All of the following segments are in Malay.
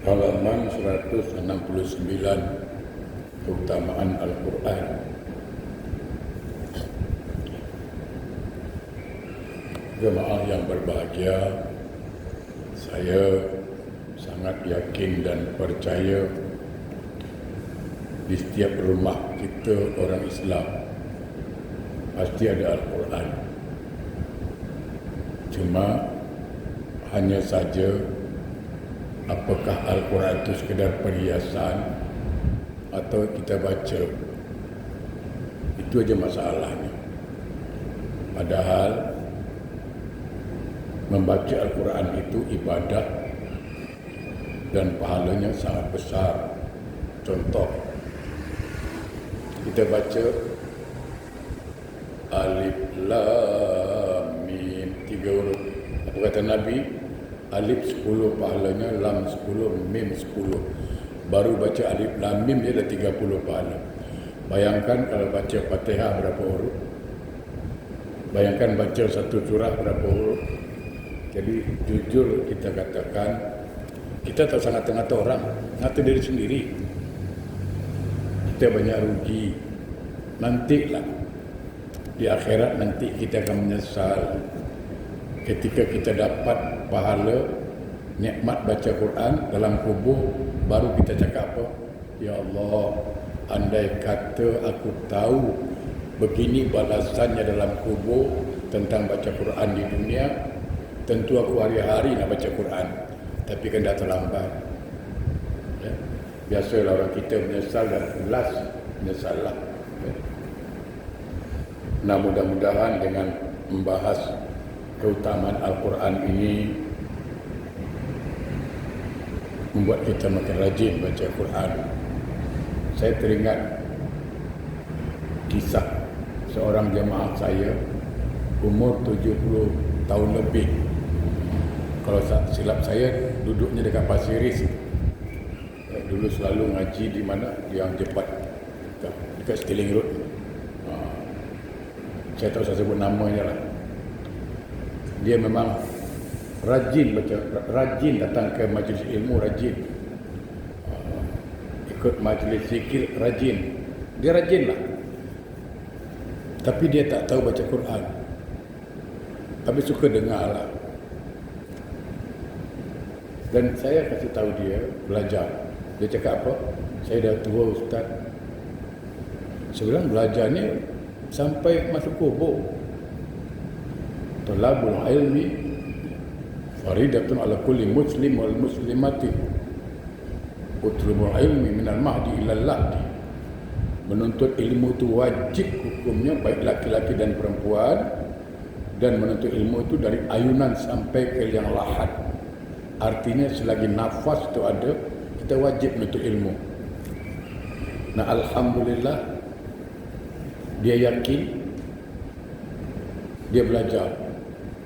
Halaman 169, keutamaan Al-Quran. Jemaah yang berbahagia, saya sangat yakin dan percaya di setiap rumah kita orang Islam pasti ada Al-Quran. Cuma hanya saja apakah Al-Quran itu sekedar perhiasan atau kita baca. Itu aja masalahnya. Padahal membaca Al-Quran itu ibadah dan pahalanya sangat besar. Contoh, kita baca Alif Lam Mim 3 huruf. Apa kata Nabi? Alif 10 pahalanya, Lam 10, Mim 10. Baru baca Alif Lam Mim dia dah 30 pahala. Bayangkan kalau baca Fatihah berapa huruf? Bayangkan baca satu surah berapa huruf? Jadi jujur kita katakan, kita tak sangat ngata orang, ngata diri sendiri. Kita banyak rugi. Nantilah di akhirat nanti kita akan menyesal ketika kita dapat pahala nikmat baca Quran dalam kubur. Baru kita cakap apa? Ya Allah, andai kata aku tahu begini balasannya dalam kubur tentang baca Quran di dunia, tentu aku hari-hari nak baca Quran. Tapi kan dah terlambat. Ya? Biasalah orang kita menyesal dan last menyesal lah. Ya? Nah, mudah-mudahan dengan membahas keutamaan Al-Quran ini membuat kita makin rajin baca Quran. Saya teringat kisah seorang jemaah saya umur 70 tahun lebih. Kalau silap saya duduknya dekat Pasir Ris. Dulu selalu ngaji di mana? Yang Jepat, dekat Stirling Road. Saya tak usah sebut namanya lah. Dia memang rajin baca, rajin datang ke majlis ilmu, rajin ikut majlis zikir, rajin. Dia rajin lah. Tapi dia tak tahu baca Quran. Tapi suka dengar lah. Dan saya kasih tahu dia belajar. Dia cakap apa? Saya dah tua Ustaz. Saya bilang belajar ni sampai masuk kubur. Talabul ilmi faridatun ala kulli muslim wal muslimati. Utlubul ilmi minal mahdi ilal lahdi. Menuntut ilmu itu wajib hukumnya baik laki-laki dan perempuan, dan menuntut ilmu itu dari ayunan sampai ke liang lahat. Artinya selagi nafas itu ada, kita wajib menuntut ilmu. Nah, alhamdulillah dia yakin, dia belajar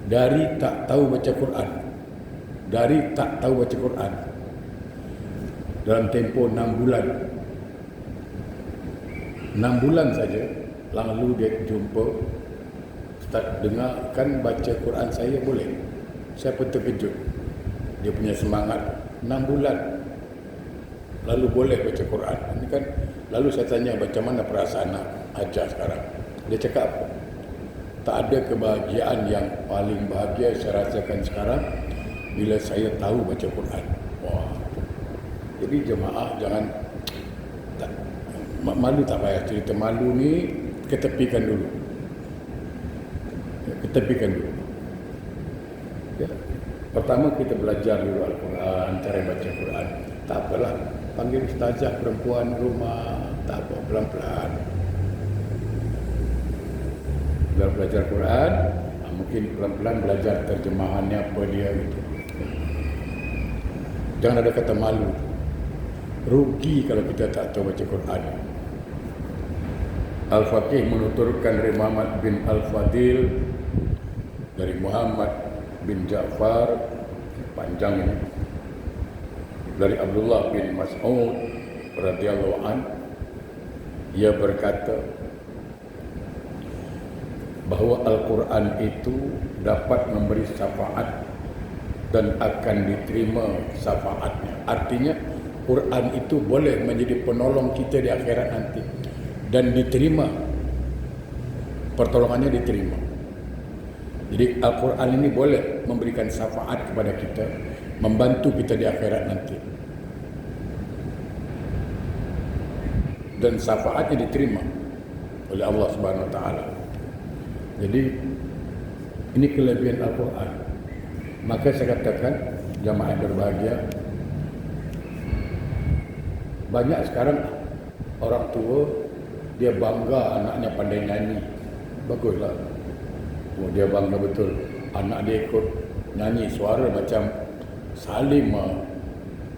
dari tak tahu baca Quran, dari tak tahu baca Quran dalam tempoh 6 bulan. 6 bulan saja. Lalu dia jumpa, Ustaz, dengarkan baca Quran saya boleh? Saya pun terkejut. Dia punya semangat 6 bulan lalu boleh baca Quran. Ini kan, lalu saya tanya macam mana perasaan nak ajar sekarang. Dia cakap apa? Tak ada kebahagiaan yang paling bahagia saya rasakan sekarang bila saya tahu baca Quran. Wah. Jadi jemaah jangan tak, malu tak payah, cerita malu ni ketepikan dulu. Ketepikan dulu. Ya. Pertama kita belajar dulu Al-Quran, cara baca Quran. Tak apalah, panggil ustazah perempuan rumah, tak apa, pelan-pelan. Belajar Quran, mungkin pelan-pelan belajar terjemahannya apa dia gitu. Jangan ada kata malu. Rugi kalau kita tak tahu baca Quran. Al-Faqih menuturkan dari Muhammad bin Al-Fadil, dari Muhammad bin Ja'far, panjang ini, dari Abdullah bin Mas'ud radhiyallahu an, ia berkata bahawa Al-Quran itu dapat memberi syafaat dan akan diterima syafaatnya. Artinya Quran itu boleh menjadi penolong kita di akhirat nanti dan diterima, pertolongannya diterima. Jadi Al-Quran ini boleh memberikan syafaat kepada kita, membantu kita di akhirat nanti, dan syafaatnya diterima oleh Allah Subhanahu Wa Taala. Jadi ini kelebihan Al-Quran. Maka saya katakan, jamaah yang berbahagia, banyak sekarang orang tua dia bangga anaknya pandai nyanyi. Baguslah. Oh, dia bangga betul. Anak dia ikut nyanyi, suara macam Salim,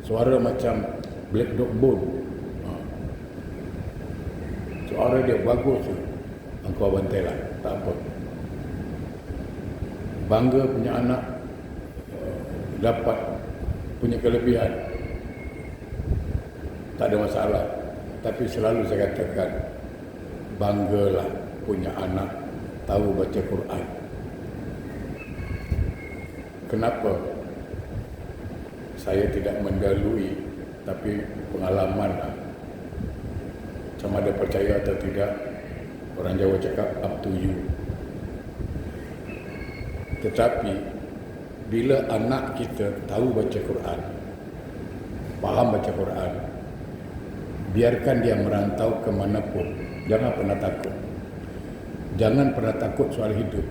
suara macam Black Dog Bone. Suara dia bagus. Engkau bantailah, tak apa. Bangga punya anak dapat punya kelebihan, tak ada masalah. Tapi selalu saya katakan, banggalah punya anak tahu baca Quran. Kenapa? Saya tidak mendalui, tapi pengalaman lah. Sama ada percaya atau tidak, orang Jawa cakap up to you. Tetapi bila anak kita tahu baca Quran, faham baca Quran, biarkan dia merantau kemanapun, jangan pernah takut. Jangan pernah takut soal hidup.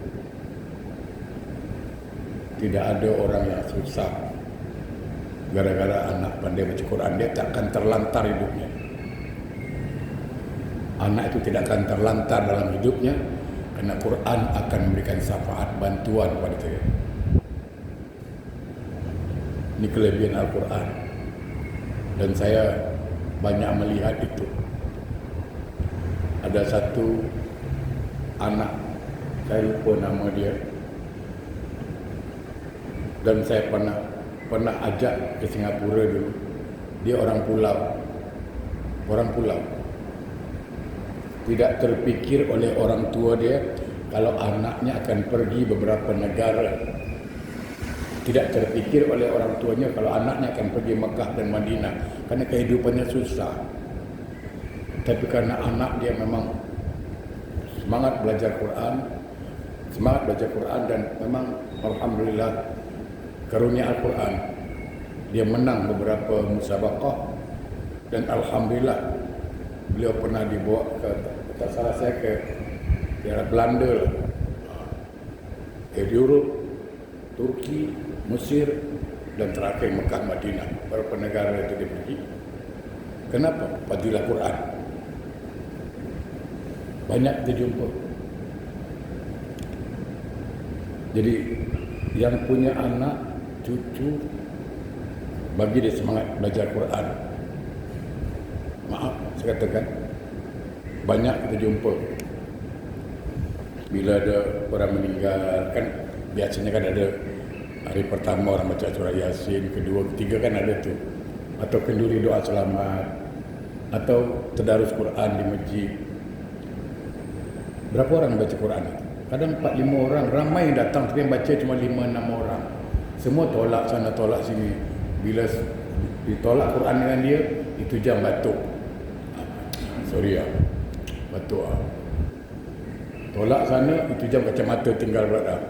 Tidak ada orang yang susah gara-gara anak pandai baca Quran. Dia tak akan terlantar hidupnya. Anak itu tidak akan terlantar dalam hidupnya, kerana Quran akan memberikan syafaat, bantuan pada dia. Ini kelebihan Al-Quran, dan saya banyak melihat itu. Ada satu anak, saya lupa nama dia, dan saya pernah ajak ke Singapura dulu. Dia orang pulau. Tidak terfikir oleh orang tua dia kalau anaknya akan pergi beberapa negara. Tidak terfikir oleh orang tuanya kalau anaknya akan pergi Mekah dan Madinah, kerana kehidupannya susah. Tapi karena anak dia memang semangat belajar Quran, dan memang alhamdulillah karunia Al-Quran, dia menang beberapa musabaqah, dan alhamdulillah beliau pernah dibawa ke, tak salah saya, ke Belanda lah, ke Europe, Turki, Mesir, dan terakhir Mekah, Madinah. Beberapa negara itu dia pergi. Kenapa? Fadilah Quran. Banyak kita jumpa. Jadi yang punya anak, cucu, bagi dia semangat belajar Quran. Maaf, saya katakan, banyak kita jumpa. Bila ada orang meninggal, kan biasanya kan ada hari pertama orang baca surah Yasin, kedua, ketiga kan ada tu. Atau kenduri doa selamat, atau tadarus Quran di masjid. Berapa orang baca Quran itu? Kadang 4-5 orang, ramai yang datang, tapi yang baca cuma 5-6 orang. Semua tolak sana, tolak sini. Bila ditolak Quran dengan dia, itu jam batuk. Sorry ya, batuk ah. Tolak sana, itu jam kacamata tinggal berada.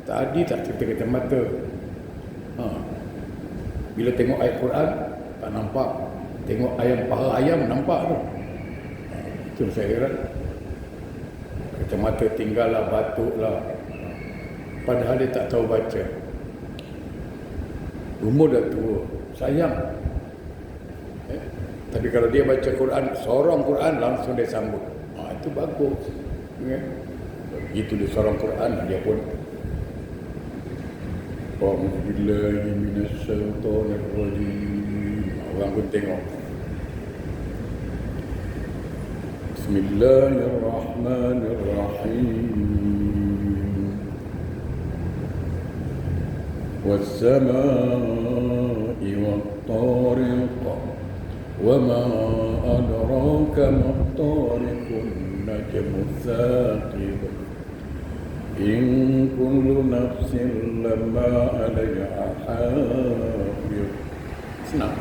Tadi tak cerita kacamata. Bila tengok ayat Quran, tak nampak. Tengok ayam, paha ayam, nampak tu. Itu saya heran. Kacamata tinggal lah, batuk lah. Padahal dia tak tahu baca. Umur dah tua, sayang. Tapi kalau dia baca Quran, sorong Quran, langsung dia sambut. Itu bagus. Begitu dia sorong Quran, dia pun A'udzubillahi minasyaitonirrajim. Orang pun tengok. Bismillahirrahmanirrahim. Was-samaa'i wat-tariq. Wa-ma adraka mat-tariq. An-najmu ats-tsaqib. In kullu nafsin lamma 'alaiha hafiz. Senang.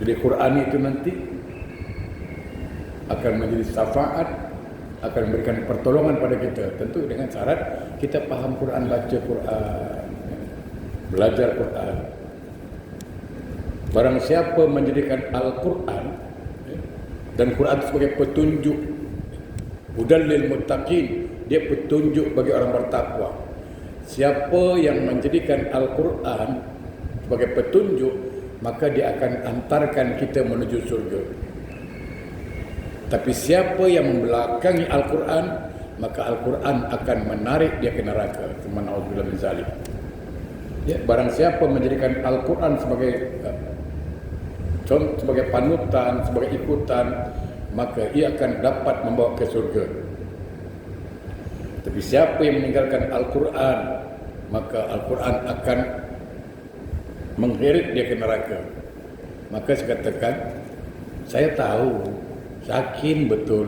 Jadi Quran itu nanti akan menjadi syafaat, akan memberikan pertolongan pada kita. Tentu dengan syarat kita faham Quran, baca Quran, belajar Quran. Barang siapa menjadikan Al-Quran dan Quran sebagai petunjuk, hudan lil muttaqin, dia petunjuk bagi orang bertakwa. Siapa yang menjadikan Al-Quran sebagai petunjuk, maka dia akan antarkan kita menuju surga. Tapi siapa yang membelakangi Al-Quran, maka Al-Quran akan menarik dia ke neraka. Subhanallah min zalik. Ya, barang siapa menjadikan Al-Quran sebagai contoh, sebagai panutan, sebagai ikutan, maka ia akan dapat membawa ke surga. Tapi siapa yang meninggalkan Al-Quran, maka Al-Quran akan mengheret dia ke neraka. Maka saya katakan, saya tahu, yakin betul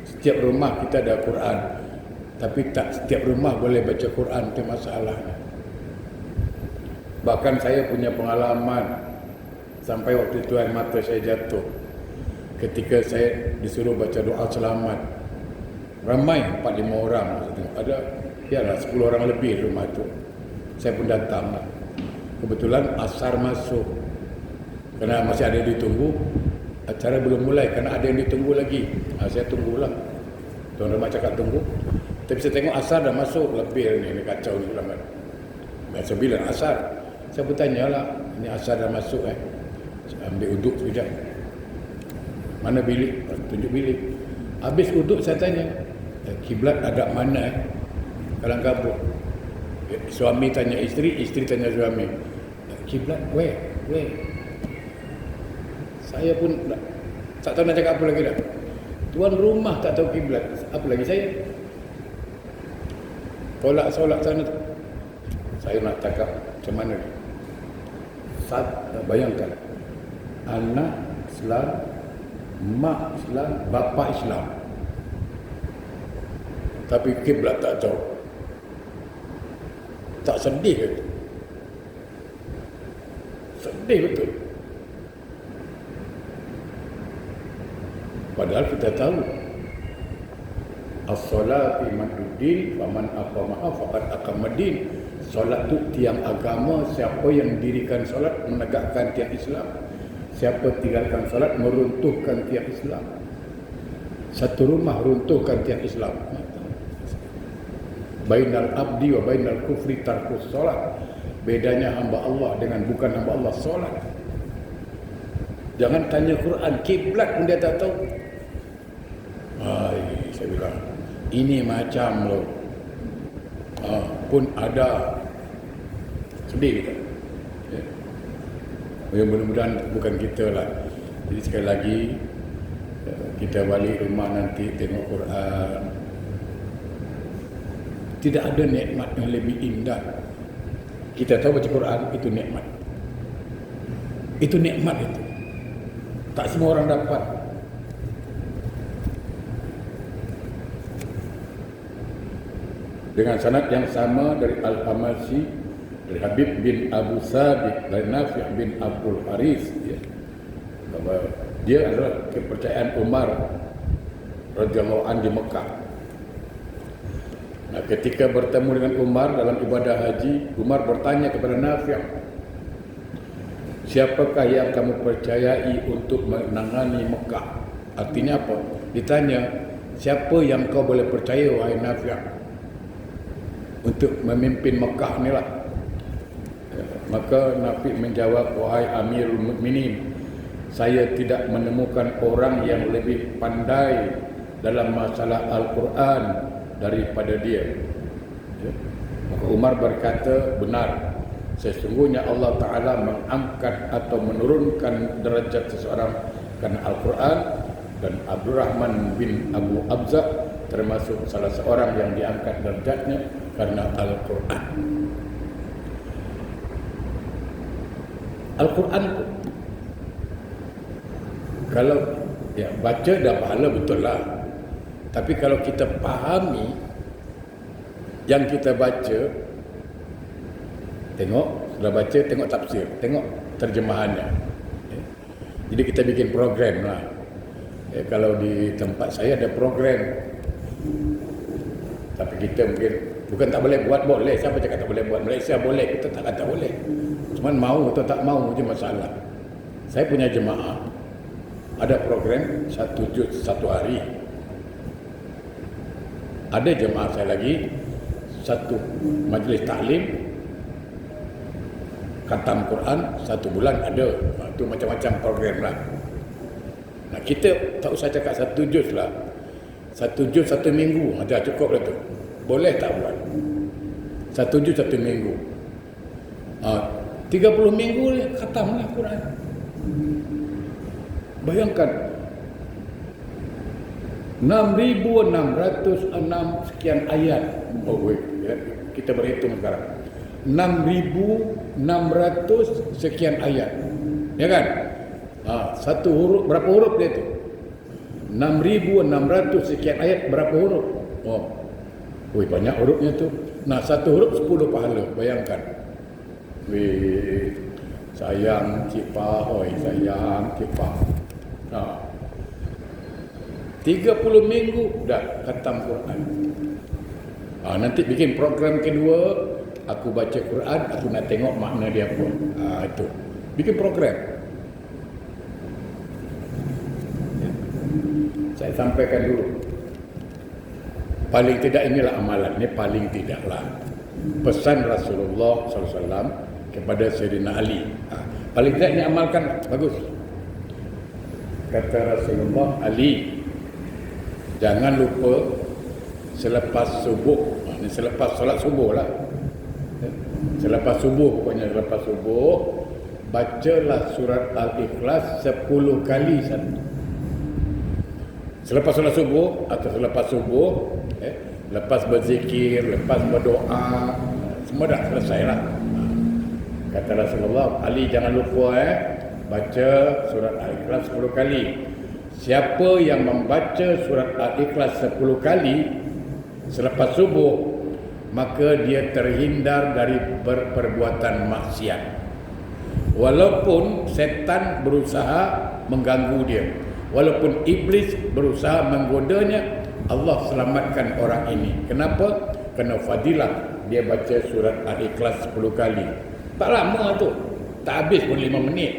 setiap rumah kita ada Quran, tapi tak setiap rumah boleh baca Quran, itu masalahnya. Bahkan saya punya pengalaman sampai waktu itu air mata saya jatuh ketika saya disuruh baca doa selamat. Ramai 4-5 orang, ada ya 10 orang lebih di rumah itu. Saya pun datang. Kebetulan asar masuk, kerana masih ada yang ditunggu. Acara belum mulai kerana ada yang ditunggu lagi. Saya tunggulah. Tuan rumah cakap tunggu. Tapi saya tengok asar dah masuk, lebih ni kacau ni ulama. Saya bilang asar. Saya pun tanyalah, ini asar dah masuk Saya ambil uduk sekejap. Mana bilik? Tunjuk bilik. Habis uduk saya tanya, kiblat ada mana Kalang kabut. Suami tanya isteri, isteri tanya suami. Kiblat where? Saya pun tak tahu nak cakap apa lagi dah. Tuan rumah tak tahu kiblat, apa lagi saya? Tolak-solak sana. Saya nak cakap macam mana ni? Bayangkan, anak Islam, mak Islam, bapa Islam, tapi kiblat tak tahu. Tak sedih ke? Sedih betul. Padahal kita tahu as-salat imaduddin faman aqamaha faqad aqamaddin. Solat itu tiang agama. Siapa yang dirikan solat menegakkan tiang Islam. Siapa tinggalkan solat meruntuhkan tiang Islam. Satu rumah runtuhkan tiang Islam. Bainal abdi wa bainal kufri tarkus solat. Bedanya hamba Allah dengan bukan hamba Allah, solat. Jangan tanya Quran, kiblat pun dia tak tahu. Saya bilang, ini macam loh. Pun ada. Sedih kita. Ya. Mudah-mudahan bukan kita lah. Jadi sekali lagi, kita balik rumah nanti tengok Quran. Tidak ada nikmat yang lebih indah. Kita tahu baca Quran itu nikmat. Itu nikmat itu. Tak semua orang dapat. Dengan sanad yang sama dari Al-Hamasi, dari Habib bin Abu Sabit, dari Nafi' bin Abdul Haris, bahwa dia adalah kepercayaan Umar radhiyallahu anhu di Mekah. Nah, ketika bertemu dengan Umar dalam ibadah haji, Umar bertanya kepada Nafi', siapakah yang kamu percayai untuk menangani Mekah? Artinya apa? Ditanya, siapa yang kau boleh percaya wahai Nafi'? Untuk memimpin Mekah ni lah. Maka Nafi menjawab, wahai Amirul Mukminin, saya tidak menemukan orang yang lebih pandai dalam masalah Al-Quran daripada dia. Maka Umar berkata, benar, sesungguhnya Allah Ta'ala mengangkat atau menurunkan derajat seseorang karena Al-Quran, dan Abdurrahman bin Abu Abza termasuk salah seorang yang diangkat derajatnya karena Al-Quran. Al-Quran kalau Ya, baca dah pahala betul lah. Tapi kalau kita fahami yang kita baca, tengok, sudah baca, tengok tafsir, tengok terjemahannya. Jadi kita bikin program lah. Kalau di tempat saya ada program, tapi kita mungkin bukan tak boleh buat, boleh. Siapa cakap tak boleh buat? Malaysia boleh, kita tak kata boleh. Cuma mau atau tak mau je masalah. Saya punya jemaah, ada program 1 juz 1 hari. Ada jemaah saya lagi, 1 majlis taklim khatam Quran 1 bulan ada. Itu macam-macam program lah. Nah, kita tak usah cakap 1 juz lah. 1 juz 1 minggu, dah cukup lah tu. Boleh tak buat? 1 juz 1 minggu. 30 minggu ni khatam lah Quran. Bayangkan 6,606 sekian ayat. Kita berhitung sekarang. 6,600 sekian ayat. Ya kan? Satu huruf, berapa huruf dia tu? 6,600 sekian ayat, berapa huruf? Banyak hurufnya tu. Nah, satu huruf 10 pahala. Bayangkan. Sayang Cik Fah, sayang Cik Fah. 30 minggu dah khatam Quran. Nanti bikin program kedua, aku baca Quran, aku nak tengok makna dia apa. Itu. Bikin program. Ya. Saya sampaikan dulu. Paling tidak inilah amalan, ini paling tidaklah pesan Rasulullah SAW kepada Sayyidina Ali. Paling tidak ini amalkan, bagus. Kata Rasulullah, Ali, jangan lupa selepas subuh, ini selepas solat subuh lah, selepas subuh, pokoknya selepas subuh, bacalah surat Al-Ikhlas 10 kali saja. Selepas solat subuh atau selepas subuh, lepas berzikir, lepas berdoa, semua dah selesai lah. Kata Rasulullah, Ali jangan lupa baca surat Al-Ikhlas 10 kali. Siapa yang membaca surat Al-Ikhlas 10 kali selepas subuh, maka dia terhindar dari perbuatan maksiat. Walaupun setan berusaha mengganggu dia, walaupun iblis berusaha menggodanya, Allah selamatkan orang ini. Kenapa? Kerana fadilah dia baca surat Al-Ikhlas 10 kali. Tak lama tu, tak habis pun 5 minit.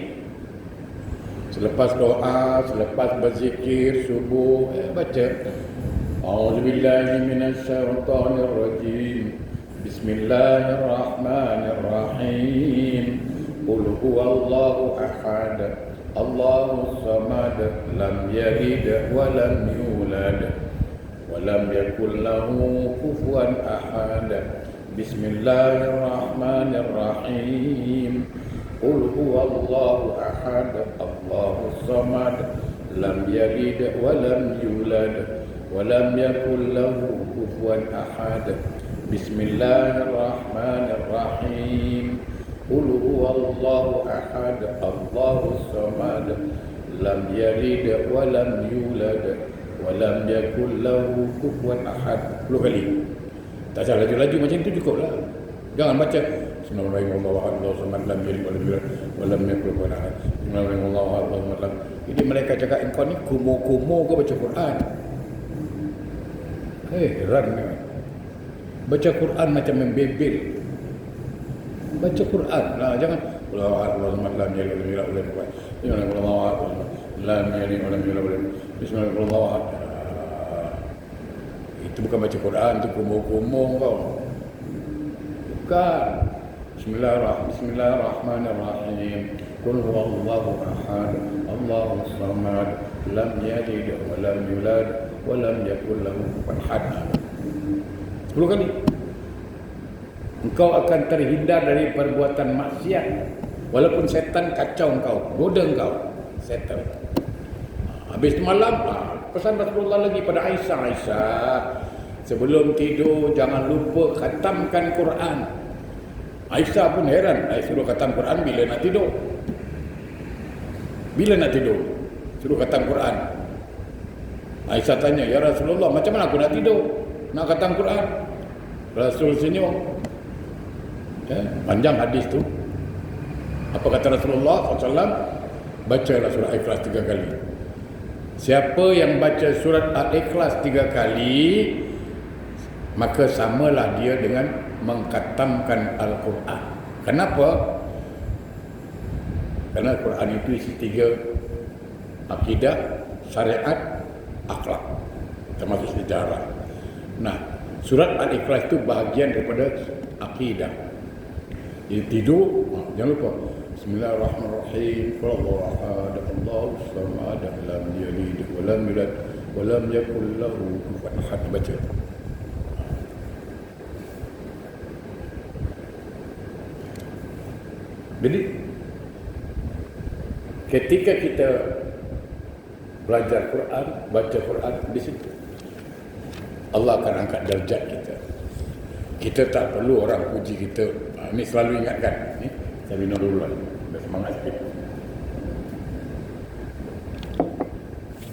Selepas doa, selepas berzikir subuh, baca A'udzubillahi minasyaitonirrajim. Bismillahirrahmanirrahim. Qul huwallahu ahad, Allahus samad, lam yalid wa lam yulad wa lam yakul lahu kufuwan ahad. Bismillahirrahmanirrahim. Qul huwallahu ahad, Allahus samad, lam yalid wa lam yulad wa lam yakul lahu kufuwan ahad. Bismillahirrahmanirrahim. Qul huwallahu ahad, Allahus samad, lam yalid wa lam yulad wa lam yakul lahu kufuwan ahad. 10 kali. Tak salah, laju-laju macam itu cukuplah. Jangan baca Jadi mereka cakap, engkau ni kumo-kumo ke baca Quran? Heran ni. Baca Quran macam membebel. Baca Quran lah, jangan itu bukan baca Quran, itu kumo-kumo kau. Bukan. Bismillahirrahmanirrahim. Qul huwallahu ahad, Allahus samad, lam yalid wa lam yulad wa lam yakul lahu kufuwan ahad. 10 kali. Engkau akan terhindar dari perbuatan maksiat. Walaupun setan kacau engkau, goda engkau, setan. Habis malam, pesan Rasulullah lagi pada Aisyah, sebelum tidur jangan lupa khatamkan Quran. Aisyah pun heran, suruh khatam Quran bila nak tidur. Bila nak tidur, suruh khatam Quran. Aisyah tanya, "Ya Rasulullah, macam mana aku nak tidur? Nak khatam Quran?" Rasul senyum. Panjang hadis tu. Apa kata Rasulullah SAW? Bacalah surah Al-Ikhlas 3 kali. Siapa yang baca surat Al-Ikhlas 3 kali, maka samalah dia dengan mengkhatamkan Al-Quran. Kenapa? Kerana Al-Quran itu isi 3: akidah, syariat, akhlak, termasuk sejarah. Nah, surat Al-Ikhlas itu bahagian daripada akidah. Jadi tidur, jangan lupa Bismillahirrahmanirrahim. Allahu ahad, Allahu samad, lam yalid wa lam yulad wa lam yakul lahu kufuwan ahad. Baca. Jadi ketika kita belajar Quran, baca Quran, di situ Allah akan angkat darjat kita. Kita tak perlu orang puji kita. Ini selalu ingatkan. Ni saya minum dulu lah. Dah semangat sikit.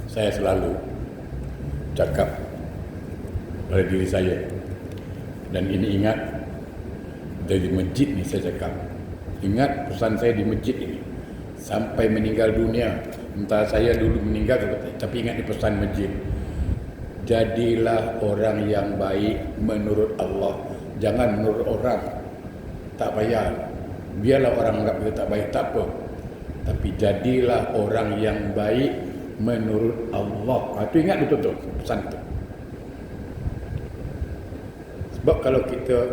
Saya selalu cakap pada diri saya, dan ini ingat dari masjid ni saya cakap. Ingat pesan saya di masjid ini sampai meninggal dunia. Entah saya dulu meninggal, tapi ingat di pesan masjid. Jadilah orang yang baik menurut Allah, jangan menurut orang. Tak payah, biarlah orang anggap kita tak baik, tak apa, tapi jadilah orang yang baik menurut Allah. Itu ingat betul-betul pesan itu. Sebab kalau kita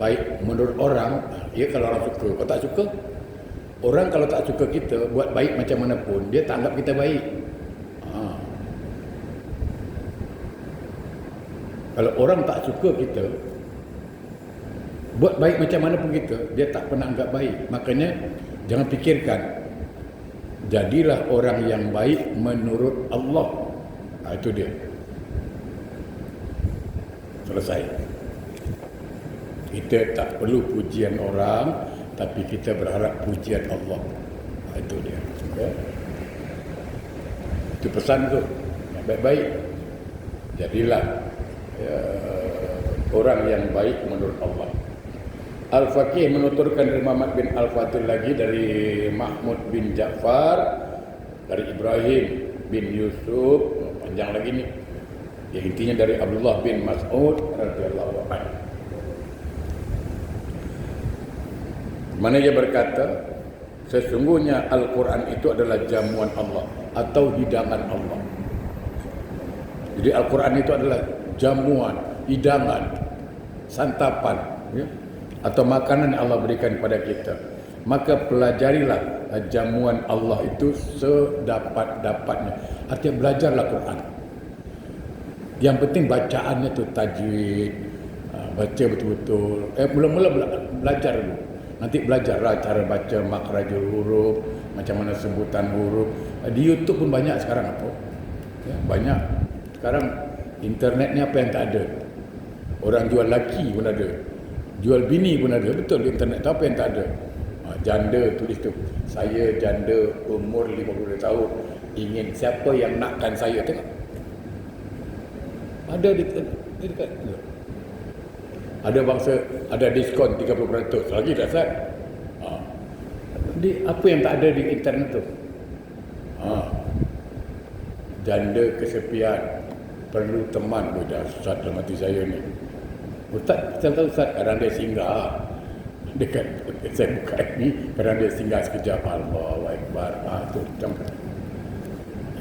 baik menurut orang, ya kalau orang suka. Kalau tak suka, orang kalau tak suka kita buat baik macam mana pun, dia tak anggap kita baik. Kalau orang tak suka kita buat baik macam mana pun kita, dia tak pernah anggap baik. Makanya jangan fikirkan, jadilah orang yang baik menurut Allah. Itu dia. Selesai. Kita tak perlu pujian orang, tapi kita berharap pujian Allah. Itu dia. Ya? Itu pesan tu. Baik-baik. Jadilah orang yang baik menurut Allah. Al-Faqih menuturkan dari Muhammad bin Al-Fadil lagi, dari Mahmud bin Ja'far, dari Ibrahim bin Yusuf, panjang lagi ni. Yang intinya dari Abdullah bin Mas'ud radhiyallahu anhu. Mana dia berkata, sesungguhnya Al-Quran itu adalah jamuan Allah atau hidangan Allah. Jadi Al-Quran itu adalah jamuan, hidangan, santapan, ya? Atau makanan yang Allah berikan kepada kita. Maka pelajarilah jamuan Allah itu sedapat-dapatnya. Artinya belajarlah Quran. Yang penting bacaannya tu tajwid, baca betul-betul. Mula-mula belajar dulu. Nanti belajarlah cara baca makhrajul huruf, macam mana sebutan huruf. Di YouTube pun banyak sekarang apa? Ya, banyak. Sekarang internet ni apa yang tak ada? Orang jual laki pun ada, jual bini pun ada. Betul, di internet tu apa yang tak ada? Janda tulis tu, saya janda umur 50 tahun, ingin siapa yang nakkan saya. Tengok, ada di dekat. Ada bangsa, ada diskon 30% lagi dah sat. Apa yang tak ada di internet tu? Janda kesepian, perlu teman. Dah Ustaz dalam hati saya ni. Ustaz, saya tahu Ustaz, kadang dia singgah dekat saya buka ni, kadang dia singgah sekejap. Allahu Akbar. Tu macam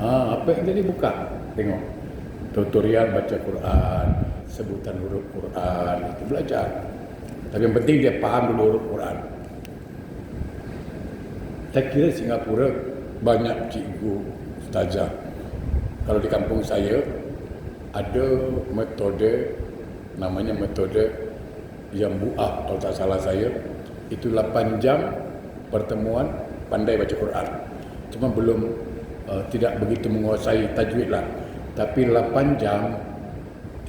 apa yang tadi buka, tengok tutorial baca Quran, sebutan huruf Quran, itu belajar. Tapi yang penting dia faham dulu huruf Quran. Saya kira Singapura banyak cikgu, ustazah. Kalau di kampung saya ada metode, namanya metode yang buah, kalau tak salah saya, itu 8 jam pertemuan pandai baca Quran. Cuma belum tidak begitu menguasai tajwid lah. Tapi 8 jam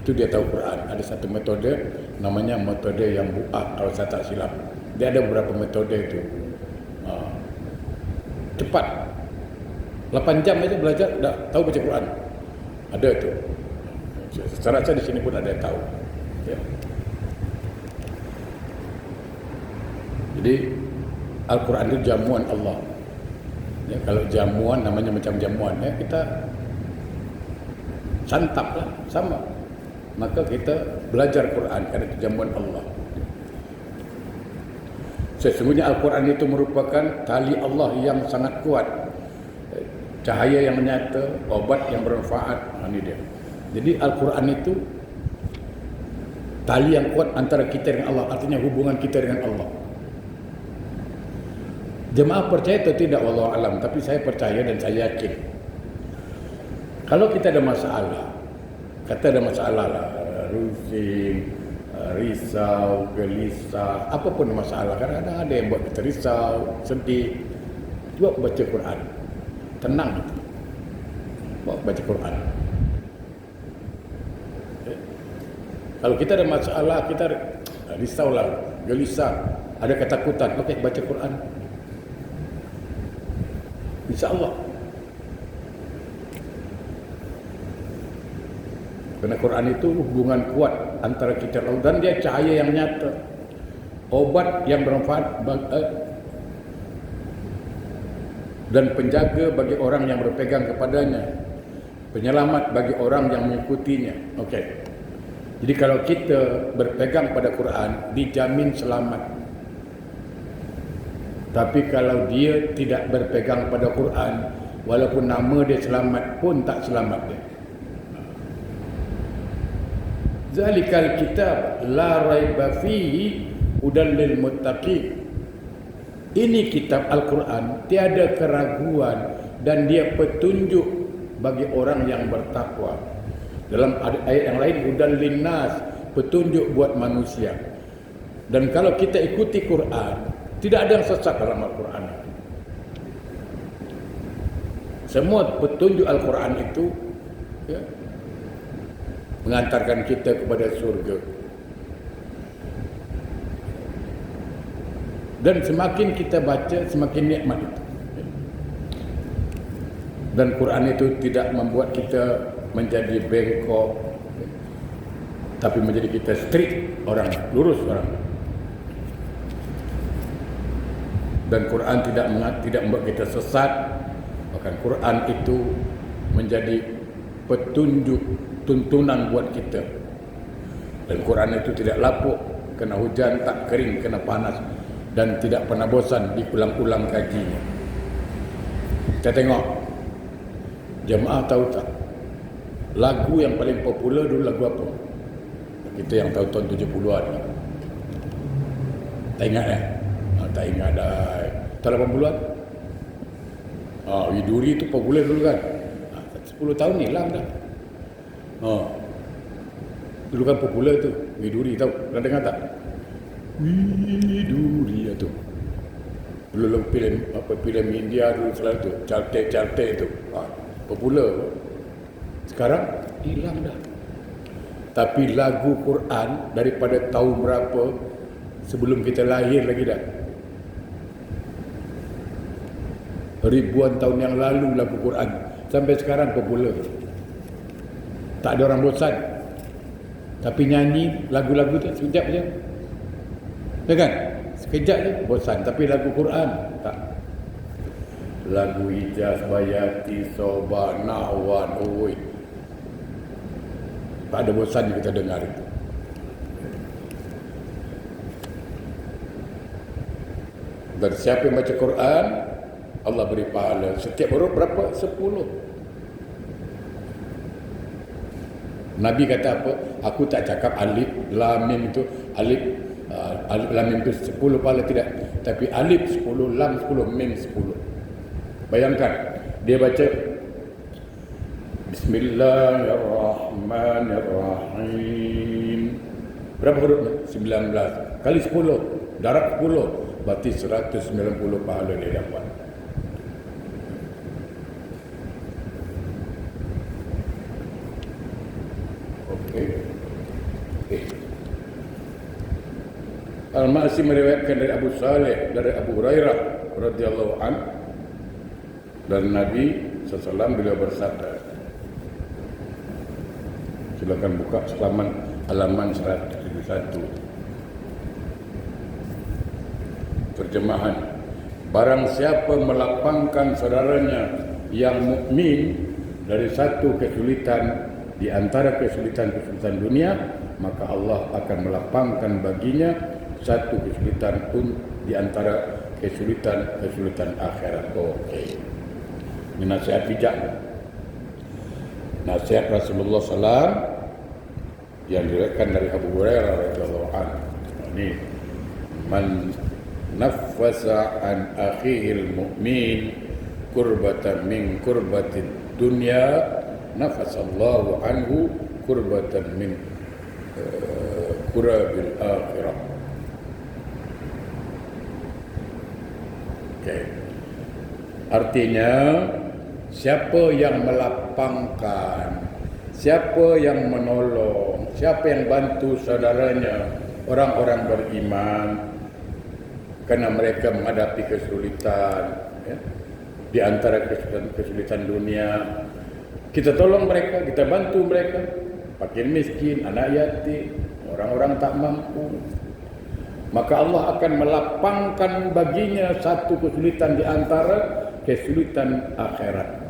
itu dia tahu Quran. Ada satu metode namanya metode yang buah, kalau saya tak silap. Dia ada beberapa metode itu. Cepat. 8 jam aja belajar dah tahu baca Quran. Ada tu. Saya rasa di sini pun ada yang tahu. Ya. Jadi Al-Quran itu jamuan Allah. Ya, kalau jamuan namanya macam jamuan, ya, kita santap lah, sama. Maka kita belajar Quran kerana itu jamuan Allah. Sesungguhnya Al-Quran itu merupakan tali Allah yang sangat kuat, cahaya yang nyata, obat yang bermanfaat. Ini dia. Jadi Al-Quran itu tali yang kuat antara kita dengan Allah, artinya hubungan kita dengan Allah. Jemaah percaya atau tidak, wallahu alam, tapi saya percaya dan saya yakin. Kalau kita ada masalah, kata ada masalah lah, rusing, risau, gelisah, apapun masalah, kadang-kadang ada yang buat kita risau, sedih, coba baca Quran, tenang itu. Baca Quran. Kalau kita ada masalah, kita risaulah, gelisah, ada ketakutan, okey, baca Quran. InsyaAllah. Kerana Quran itu hubungan kuat antara kita dan dia cahaya yang nyata, obat yang bermanfaat dan penjaga bagi orang yang berpegang kepadanya, penyelamat bagi orang yang mengikutinya. Okey. Jadi kalau kita berpegang pada Quran, dijamin selamat. Tapi kalau dia tidak berpegang pada Quran, walaupun nama dia selamat pun tak selamat dia. Zalikal kitab la raiba fihi hudan lil muttaqin. Ini kitab Al-Quran, tiada keraguan dan dia petunjuk bagi orang yang bertakwa. Dalam ayat yang lain, hudan linnas, petunjuk buat manusia. Dan kalau kita ikuti Quran, tidak ada yang sesat dalam Al-Quran. Semua petunjuk Al-Quran itu, ya, mengantarkan kita kepada surga. Dan semakin kita baca, semakin nikmat itu. Dan Quran itu tidak membuat kita menjadi bengkok, tapi menjadi kita strict orang, lurus orang. Dan Quran tidak membuat kita sesat. Bahkan Quran itu menjadi petunjuk, tuntunan buat kita. Dan Quran itu tidak lapuk, kena hujan, tak kering, kena panas, dan tidak pernah bosan diulang-ulang kajinya. Kita tengok, jemaah tahu tak, lagu yang paling popular dulu lagu apa? Kita yang tahu tahun 70-an. Tak ingat tak ingat dah. Tahun 80-an. Widuri itu popular dulu kan. 10 tahun ni hilang dah. Dulu kan popular tu Widuri, tahu? Pernah dengar tak? Widuri itu. Dulu filem India dulu selalu tu, Charte tu. Popular. Sekarang hilang dah. Tapi lagu Quran daripada tahun berapa sebelum kita lahir lagi dah. Ribuan tahun yang lalu lagu Quran sampai sekarang popular. Tak ada orang bosan. Tapi nyanyi lagu-lagu tu sekejap je. Ya kan? Sekejap je bosan. Tapi lagu Quran tak. Lagu Ijaz, Bayati, Soba, Nahwan, Uwi. Tak ada bosan kita dengar itu. Dan siapa yang baca Quran, Allah beri pahala. Setiap huruf berapa? 10. Nabi kata apa? Aku tak cakap alif, lam, mim itu. Alif, lam, mim itu 10 pahala, tidak. Tapi alif 10, lam 10, mim 10. Bayangkan, dia baca Bismillahirrahmanirrahim. Berapa hurufnya? 19. Kali 10, darab 10. Berarti 190 pahala dia dapat. Al-Ma'si meriwayatkan dari Abu Saleh, dari Abu Hurairah radhiyallahu an, dan Nabi SAW beliau bersabda, Silakan buka halaman 171. Terjemahan. Barang siapa melapangkan saudaranya yang mukmin dari satu kesulitan di antara kesulitan-kesulitan dunia, maka Allah akan melapangkan baginya satu kesulitan pun di antara kesulitan-kesulitan akhirat. Okey. Ini nasihat bijak. Nasihat Rasulullah SAW yang diriwayatkan dari Abu Hurairah radhiyallahu anhu. Ini man nafasa an akhihil mu'min kurbatan min kurbatid dunya nafasallahu anhu kurbatan min kurabil akhirah. Okay. Artinya siapa yang melapangkan, siapa yang menolong, siapa yang bantu saudaranya, orang-orang beriman kerana mereka menghadapi kesulitan, ya, di antara kesulitan dunia, kita tolong mereka, kita bantu mereka, fakir miskin, anak yatim, orang-orang tak mampu, maka Allah akan melapangkan baginya satu kesulitan di antara kesulitan akhirat.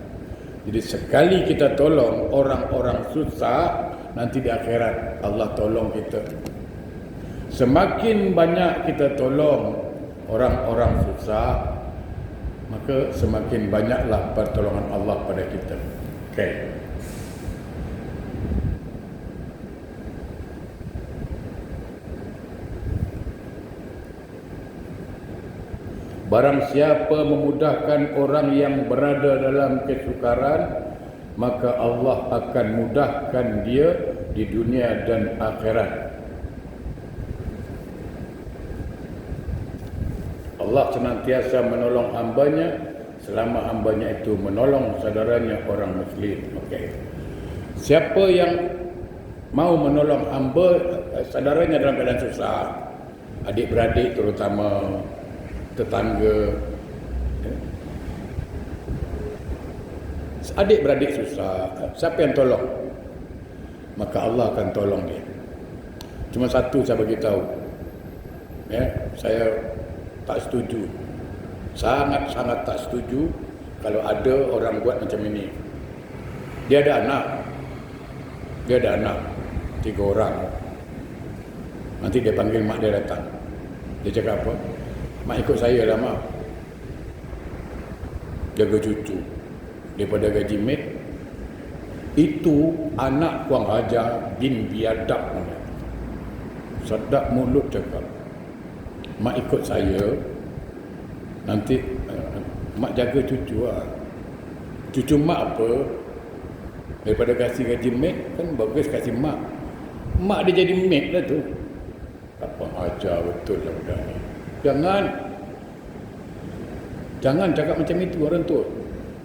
Jadi sekali kita tolong orang-orang susah, nanti di akhirat Allah tolong kita. Semakin banyak kita tolong orang-orang susah, maka semakin banyaklah pertolongan Allah pada kita. Okey. Barang siapa memudahkan orang yang berada dalam kesukaran, maka Allah akan mudahkan dia di dunia dan akhirat. Allah senantiasa menolong hambanya selama hambanya itu menolong saudaranya orang Muslim. Okey. Siapa yang mau menolong hamba saudaranya dalam keadaan susah, adik-beradik terutama, tetangga, adik-beradik susah, siapa yang tolong? Maka Allah akan tolong dia. Cuma satu saya bagi tahu, ya, saya tak setuju, sangat-sangat tak setuju kalau ada orang buat macam ini. Dia ada anak 3 orang. Nanti dia panggil mak dia datang, dia cakap apa? Mak ikut saya lah mak, jaga cucu daripada gaji mek. Itu anak Puang Hajar bin biadab, sedap mulut cakap. Mak ikut saya, nanti mak jaga cucu lah. Cucu mak apa? Daripada kasih gaji mek, kan bagus kasih mak. Mak dia jadi mek lah tu. Apa ajar betul lah budak ni. Jangan cakap macam itu orang tua.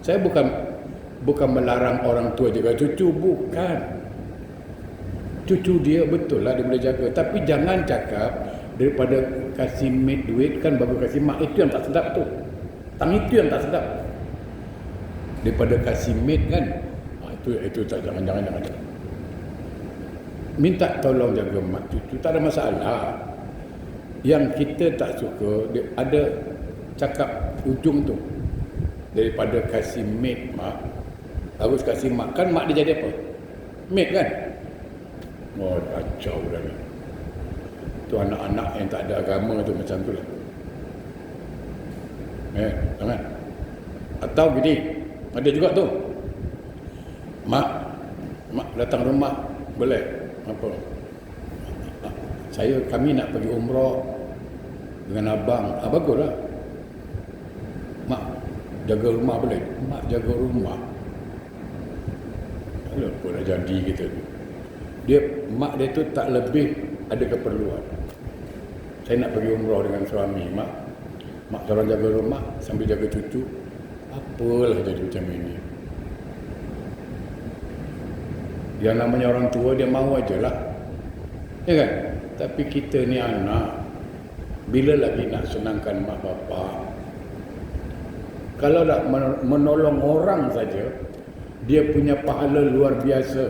Saya bukan melarang orang tua jaga cucu, bukan. Cucu dia betul lah dia boleh jaga, tapi jangan cakap daripada kasih mak duit kan bagus kasih mak, itu yang tak sedap tu. Itu yang tak sedap. Daripada kasih mak kan, itu tak, jangan. Minta tolong jaga mak cucu, tak ada masalah. Yang kita tak suka, ada cakap ujung tu, daripada kasih maid mak, harus kasih mak. Kan mak dia jadi apa? Maid kan? Oh, kacau dah ni. Tu anak-anak yang tak ada agama tu macam tu lah. Jangan. Atau gini, ada juga tu, mak datang rumah, boleh apa? Kami nak pergi umrah dengan abang. Baguslah. Mak jaga rumah boleh? Mak jaga rumah. Kalau pun dah jadi kita tu. Mak dia tu tak lebih ada keperluan. Saya nak pergi umrah dengan suami, mak tolong jaga rumah sambil jaga cucu. Apalah jadi macam ini. Yang namanya orang tua dia mahu ajalah. Ya kan? Tapi kita ni anak, bila lagi nak senangkan mak bapak? Kalau nak menolong orang saja, dia punya pahala luar biasa.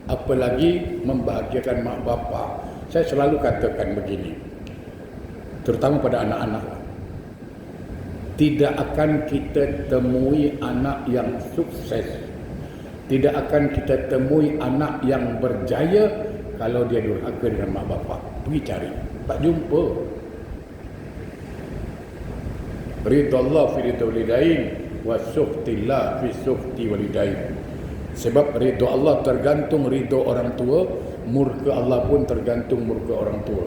apalagi membahagiakan mak bapak. Saya selalu katakan begini, terutama pada anak-anak, tidak akan kita temui anak yang sukses, tidak akan kita temui anak yang berjaya kalau dia durhaka dengan mak bapak. Pergi cari, tak jumpa. Ridha Allah fi ridha walidain wa sukhtillah fi sukhti walidain. Sebab ridha Allah tergantung ridha orang tua, murka Allah pun tergantung murka orang tua.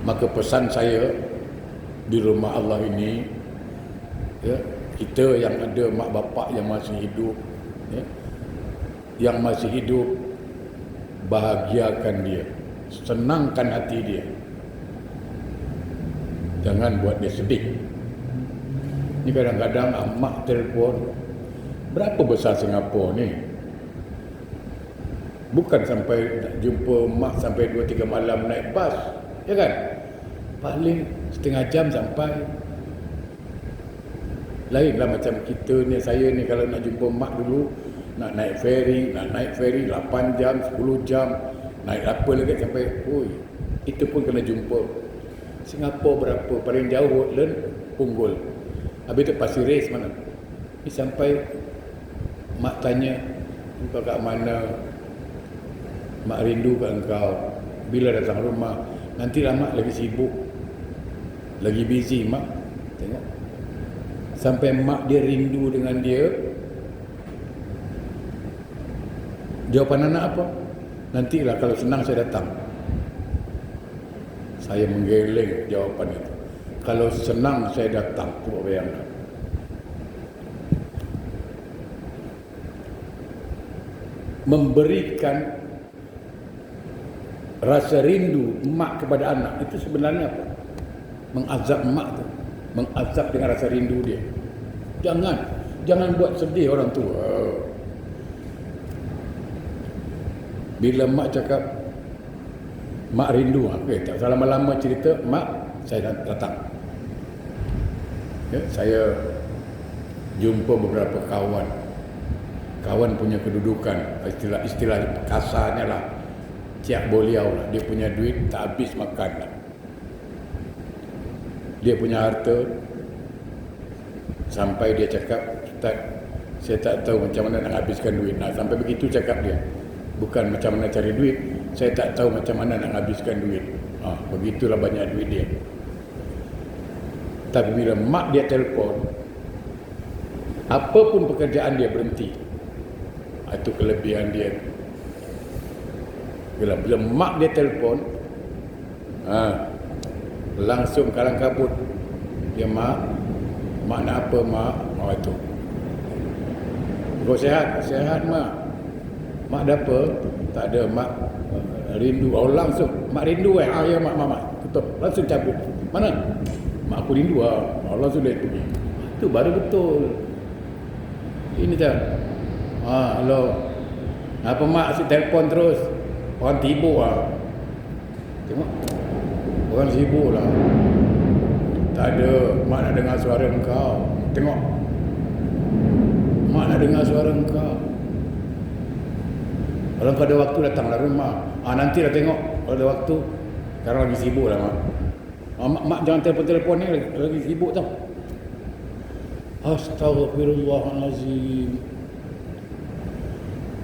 Maka pesan saya di rumah Allah ini, ya, kita yang ada mak bapak yang masih hidup, ya, yang masih hidup, bahagiakan dia, senangkan hati dia, jangan buat dia sedih. Ni kadang-kadang mak telefon, berapa besar Singapura ni, bukan sampai nak jumpa mak sampai 2-3 malam naik bas, ya kan, paling setengah jam sampai. Lainlah macam kita ni, saya ni kalau nak jumpa mak dulu, nak naik ferry 8 jam, 10 jam, naik apa lagi sampai, itu pun kena jumpa. Singapura berapa? Paling jauh Woodland, Punggol. Habis tu Pasir Ris mana? Ni sampai mak tanya, engkau kat mana? Mak rindu kat engkau. Bila datang rumah? Nantilah mak lagi sibuk, lagi busy mak. Tengok. Sampai mak dia rindu dengan dia. Jawapan anak apa? Nantilah kalau senang saya datang. Saya menggeleng jawapan itu. Kalau senang saya datang. Cuba bayangkan. Memberikan rasa rindu mak kepada anak itu sebenarnya apa? Mengazab mak tu, mengazab dengan rasa rindu dia. Jangan buat sedih orang tua. Bila mak cakap mak rindu, tak usah lama-lama cerita, mak saya datang. Ya, saya jumpa beberapa kawan punya kedudukan, istilah kasarnya lah, ciak boliau lah. Dia punya duit tak habis makan lah. Dia punya harta sampai dia cakap, Ustaz, saya tak tahu macam mana nak habiskan duit. Nah, sampai begitu cakap dia. Bukan macam mana cari duit, saya tak tahu macam mana nak habiskan duit. Begitulah banyak duit dia. Tapi bila mak dia telefon, apapun pekerjaan dia berhenti. Itu kelebihan dia. Bila mak dia telefon, langsung kalang kabut. Ya mak nak apa mak? Itu. Kau sihat? Sihat mak. Mak ada apa? Tak ada mak, rindu. Langsung mak rindu ya mak tutup. Langsung cabut. Mana? Mak aku rindu langsung dia pergi. Itu baru betul. Ini tak. Halo. Apa mak asyik telefon terus? Orang tidur Tengok. Orang sibuk lah. Tak ada. Mak nak dengar suara engkau. Tengok. Mak nak dengar suara engkau. Kalau kau ada waktu datanglah rumah. Nantilah tengok kalau ada waktu. Sekarang lagi sibuk lah mak. Mak jangan telefon-telefon ni, lagi sibuk tau. Astaghfirullahalazim.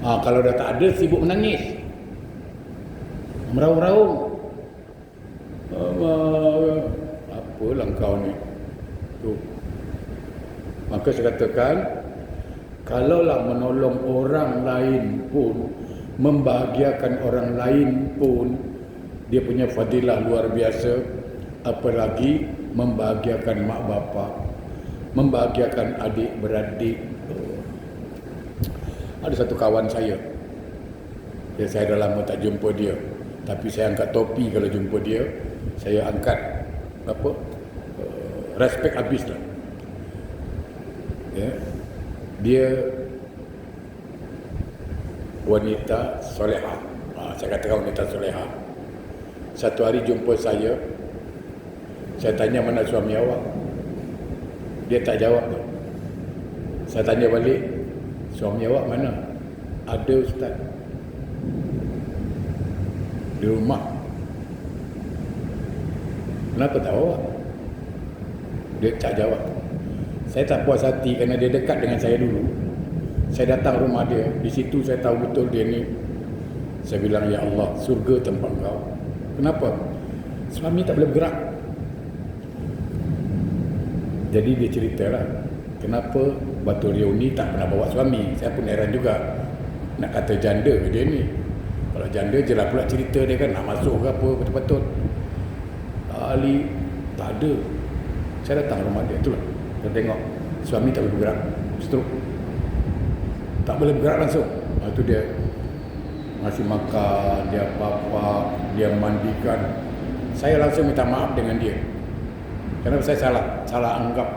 Kalau dah tak ada, sibuk menangis, meraung-raung. Apalah kau ni tu. Maka saya katakan, kalaulah menolong orang lain pun, membahagiakan orang lain pun, dia punya fadilah luar biasa. Apalagi membahagiakan mak bapak, membahagiakan adik-beradik. Ada satu kawan saya, saya dah lama tak jumpa dia, tapi saya angkat topi kalau jumpa dia. Saya angkat respect habis lah. Ya. Dia wanita solehah. Saya katakan wanita solehah. Satu hari jumpa saya tanya mana suami awak. Dia tak jawab. Saya tanya balik, suami awak mana? Ada ustaz. di rumah. Kenapa tak bawa? Dia tak jawab. Saya tak puas hati kerana dia dekat dengan saya dulu. Saya datang rumah dia, di situ saya tahu betul dia ni. Saya bilang, ya Allah, surga tempat kau. Kenapa? Suami tak boleh bergerak. Jadi dia ceritalah, kenapa Batu Riau ni tak pernah bawa suami. Saya pun heran juga. Nak kata janda ke dia ni? Kalau janda jelas pula cerita dia kan, nak masuk ke apa, betul-betul. Ali tak ada. Saya datang rumah dia, itulah. Saya tengok suami tak boleh bergerak, stroke. Tak boleh bergerak langsung. Itu dia ngasih makan, dia apa-apa, dia mandikan. Saya langsung minta maaf dengan dia. Kenapa saya salah anggap.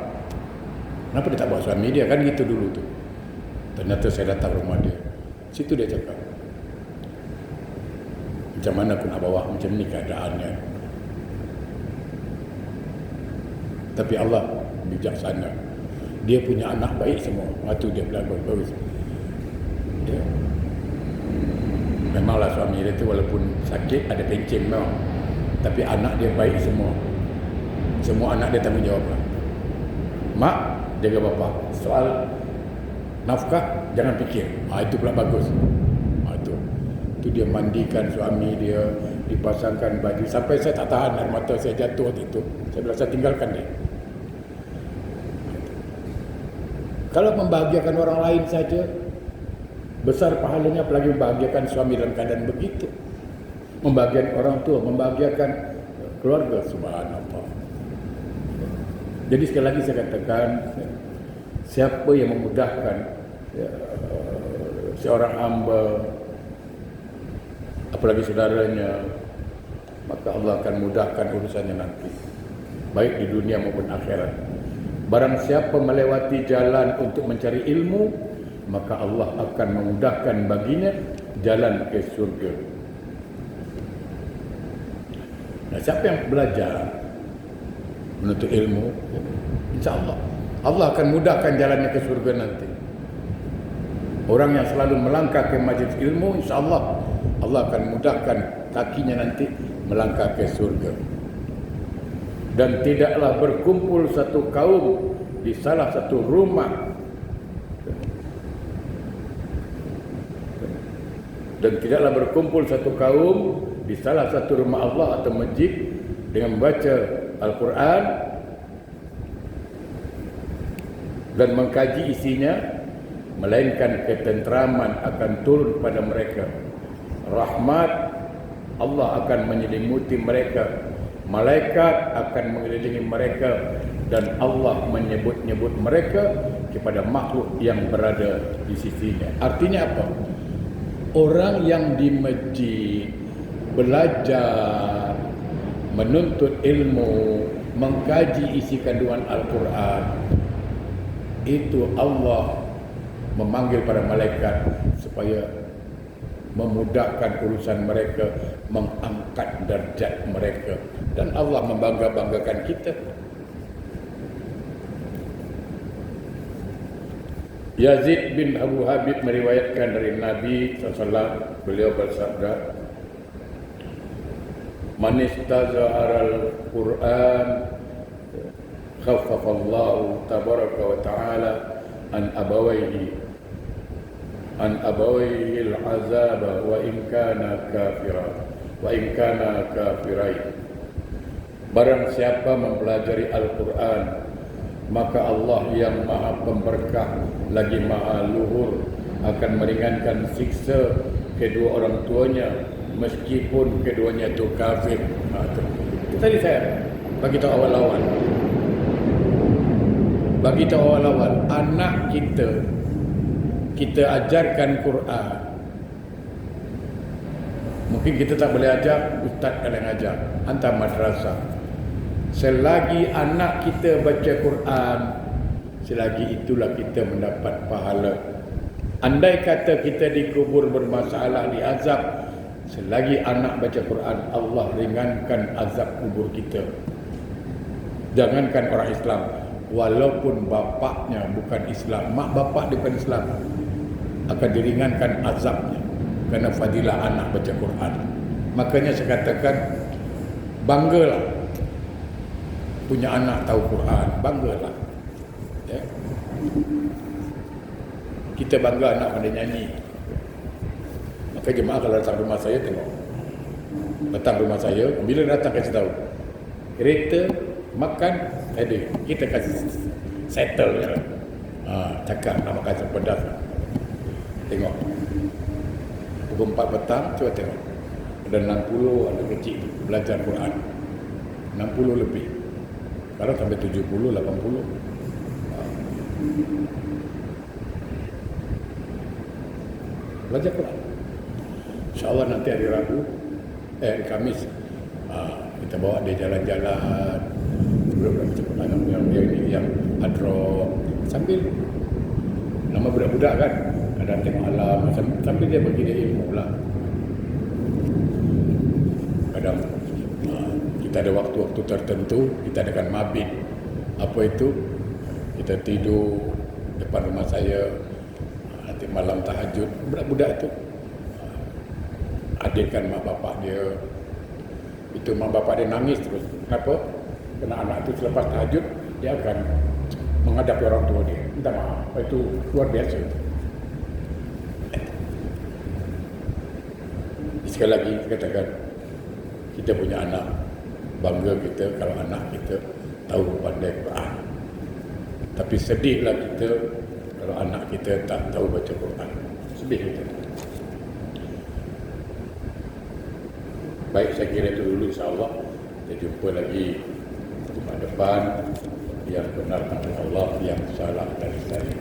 Kenapa dia tak bawa suami dia? Kan gitu dulu tu. Ternyata saya datang rumah dia. Situ dia cakap, macam mana aku nak bawa, macam ni keadaannya. Tapi Allah bijaksana. Dia punya anak baik semua. Itu dia bilang bagus. Dia, memanglah suami dia tu walaupun sakit, ada pencen memang. Tapi anak dia baik semua. Semua anak dia tanggungjawab. Mak, jaga bapa. Soal nafkah, jangan fikir. Itu pula bagus. Itu dia mandikan suami dia, dipasangkan baju. Sampai saya tak tahan, air mata saya jatuh waktu itu. Saya bilang, saya tinggalkan dia. Kalau membahagiakan orang lain saja, besar pahalanya, apalagi membahagiakan suami dalam keadaan begitu. Membahagiakan orang tua, membahagiakan keluarga, subhanallah. Jadi sekali lagi saya katakan, siapa yang memudahkan seorang hamba, apalagi saudaranya, maka Allah akan mudahkan urusannya nanti, baik di dunia maupun akhirat. Barang siapa melewati jalan untuk mencari ilmu, maka Allah akan memudahkan baginya jalan ke surga. Nah, siapa yang belajar menuntut ilmu, insya-Allah Allah akan mudahkan jalannya ke surga nanti. Orang yang selalu melangkah ke majlis ilmu, insya-Allah Allah akan mudahkan kakinya nanti melangkah ke surga. Dan tidaklah berkumpul satu kaum di salah satu rumah, dan tidaklah berkumpul satu kaum di salah satu rumah Allah atau masjid dengan membaca Al-Quran dan mengkaji isinya, melainkan ketenteraman akan turun pada mereka. Rahmat Allah akan menyelimuti mereka, malaikat akan mengelilingi mereka, dan Allah menyebut-nyebut mereka kepada makhluk yang berada di sisinya. Artinya apa? Orang yang di masjid belajar, menuntut ilmu, mengkaji isi kandungan Al-Quran, itu Allah memanggil para malaikat supaya memudahkan urusan mereka, mengangkat darjat mereka, dan Allah membangga-banggakan kita. Yazid bin Abu Habib meriwayatkan dari Nabi SAW, beliau bersabda, "Man istazhara al-Quran khaffafallahu tabaraka wa ta'ala an abawayhi al-azaba wa in kana kafirai." Barang siapa mempelajari Al-Quran, maka Allah yang maha pemberkah lagi maha luhur akan meringankan siksa kedua orang tuanya meskipun keduanya itu kafir. Itu tadi saya bagi tahu awal-awal anak kita ajarkan Quran. Mungkin kita tak boleh ajar, ustaz yang ajar, hantar madrasah. Selagi anak kita baca Quran, selagi itulah kita mendapat pahala. Andai kata kita dikubur bermasalah, diazab, selagi anak baca Quran, Allah ringankan azab kubur kita. Jangankan orang Islam, walaupun bapaknya bukan Islam, mak bapak dia bukan Islam, akan diringankan azabnya kerana fadilah anak baca Quran. Makanya saya katakan, banggalah punya anak tahu Quran, banggalah. Ya. Kita bangga anak pandai nyanyi. Maka jemaah kalau datang rumah saya tengok. Datang rumah saya, bila datang kasih tahu. Kereta, makan, ada. Kita kasih settle ya. Cakap nak makan sepedas. Tengok. Pukul 4 petang, cuba tengok. Ada 60 anak kecil belajar Quran. 60 lebih. Sekarang sampai 70, 80. Belajar Quran. InsyaAllah nanti hari Rabu, hari Khamis, kita bawa dia jalan-jalan. Budak-budak macam Quran yang hadroh. Sambil nama budak-budak kan, ada tengok alam, sambil dia bagi dia ilmu lah. Kadang kita ada waktu-waktu tertentu, kita adakan mabit. Apa itu? Kita tidur depan rumah saya, nanti malam tahajud. Budak-budak itu hadirkan mak bapak dia. Itu mak bapak dia nangis terus. Kenapa? Kerana anak itu selepas tahajud, dia akan menghadapi orang tua dia. Minta maaf. Itu luar biasa. Sekali lagi katakan, kita punya anak, bangga kita kalau anak kita tahu pandai Quran. Tapi sedihlah kita kalau anak kita tak tahu baca Quran. Sedih kita. Baik, saya kira itu dulu, insyaAllah. Kita jumpa lagi Jumaat depan. Yang benar dari Allah, yang salah dari saya.